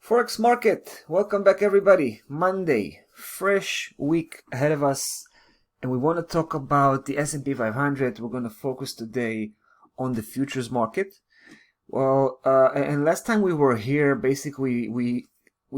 Forex market, welcome back everybody. Monday, fresh week ahead of us, and we want to talk about the S&P 500. We're going to focus today on the futures market. And last time we were here, basically we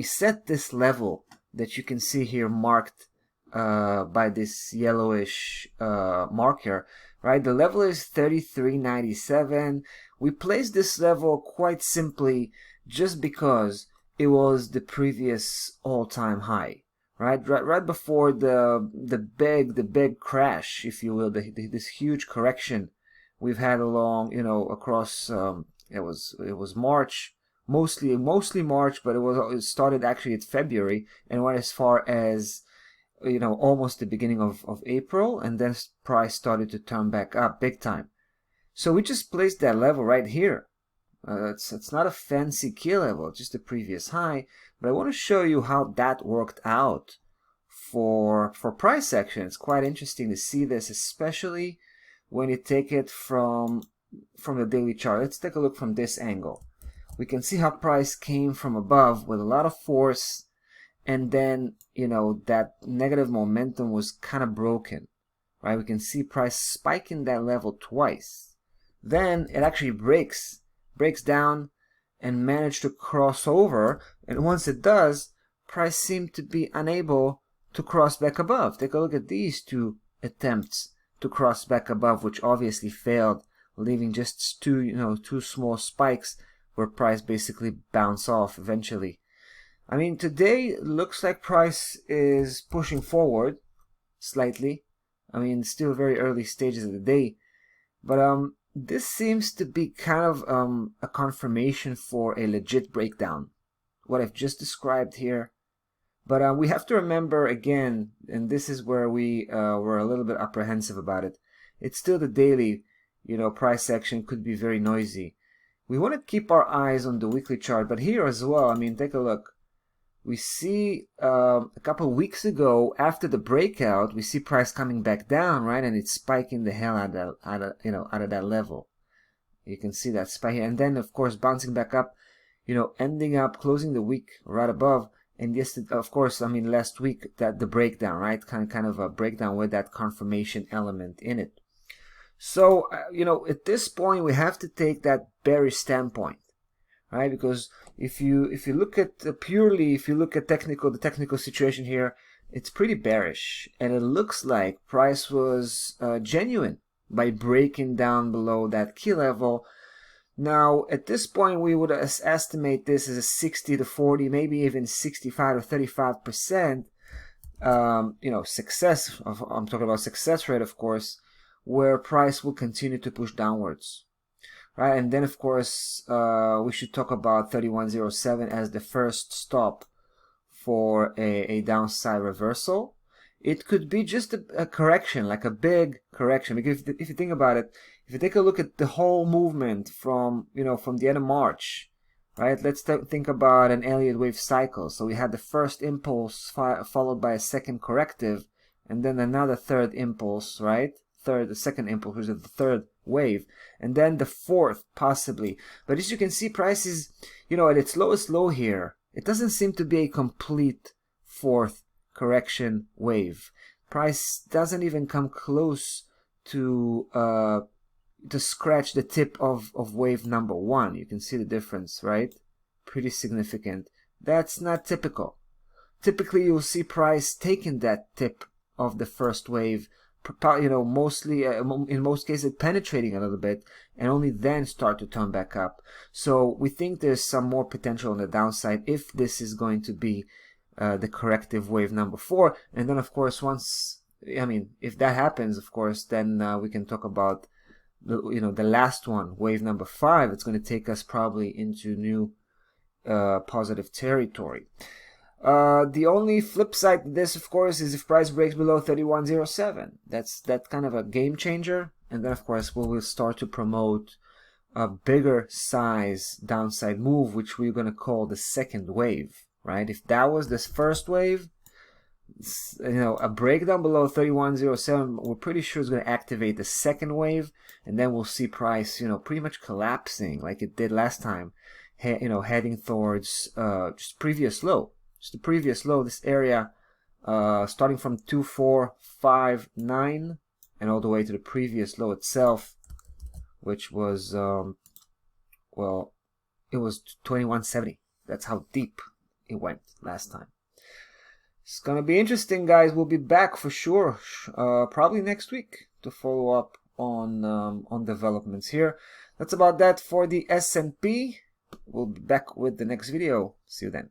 set this level that you can see here marked by this yellowish marker, right? The level is 33.97. We placed this level quite simply just because it was the previous all-time high, right? Right before the big crash, if you will, this huge correction we've had along, across. It was March, mostly March, but it started actually at February and went as far as almost the beginning of April, and then price started to turn back up big time. So we just placed that level right here. It's not a fancy key level, just the previous high, but I want to show you how that worked out for price action. It's quite interesting to see this, especially when you take it from the daily chart. Let's take a look from this angle. We can see how price came from above with a lot of force, and then that negative momentum was kind of broken, right? We can see price spiking that level twice. Then it actually breaks down and managed to cross over, and once it does, price seemed to be unable to cross back above. Take a look at these two attempts to cross back above, which obviously failed, leaving just two small spikes where price basically bounced off eventually. I mean, today looks like price is pushing forward slightly. I mean, still very early stages of the day, but this seems to be kind of a confirmation for a legit breakdown, what I've just described here. But we have to remember again, and this is where we were a little bit apprehensive about it. It's still the daily, price action could be very noisy. We want to keep our eyes on the weekly chart, but here as well, I mean, take a look. We see a couple of weeks ago, after the breakout, we see price coming back down, right? And it's spiking the hell out of that level. You can see that spike here. And then, of course, bouncing back up, ending up closing the week right above. And yes, of course, I mean, last week, that the breakdown, right? Kind of a breakdown with that confirmation element in it. So, at this point, we have to take that bearish standpoint, right? Because if you look at the technical situation here, it's pretty bearish, and it looks like price was genuine by breaking down below that key level. Now at this point, we would estimate this as a 60 to 40, maybe even 65 to 35% success. I'm talking about success rate, of course, where price will continue to push downwards. Right, and then of course we should talk about 3107 as the first stop for a downside reversal. It could be just a correction, like a big correction, because if you think about it, if you take a look at the whole movement from the end of March, right? Let's think about an Elliott wave cycle. So we had the first impulse followed by a second corrective, and then another third impulse, right? The second impulse, which is the third wave, and then the fourth possibly. But as you can see, price is at its lowest low here. It doesn't seem to be a complete fourth correction wave. Price doesn't even come close to scratch the tip of wave number one. You can see the difference, right? Pretty significant. That's not typical. Typically you'll see price taking that tip of the first wave, mostly in most cases penetrating a little bit, and only then start to turn back up. So we think there's some more potential on the downside if this is going to be the corrective wave number 4. And then of course if that happens, of course, then we can talk about the last one, wave number 5. It's going to take us probably into new positive territory. The only flip side to this, of course, is if price breaks below 3107. That's kind of a game changer. And then, of course, we will start to promote a bigger size downside move, which we're going to call the second wave, right? If that was this first wave, a breakdown below 3107, we're pretty sure is going to activate the second wave, and then we'll see price, pretty much collapsing like it did last time, heading towards just previous low. Just the previous low, this area starting from 2459 and all the way to the previous low itself, which was well, it was 2170. That's how deep it went last time. It's gonna be interesting, guys. We'll be back for sure, probably next week, to follow up on developments here. That's about that for the S&P. We'll be back with the next video. See you then.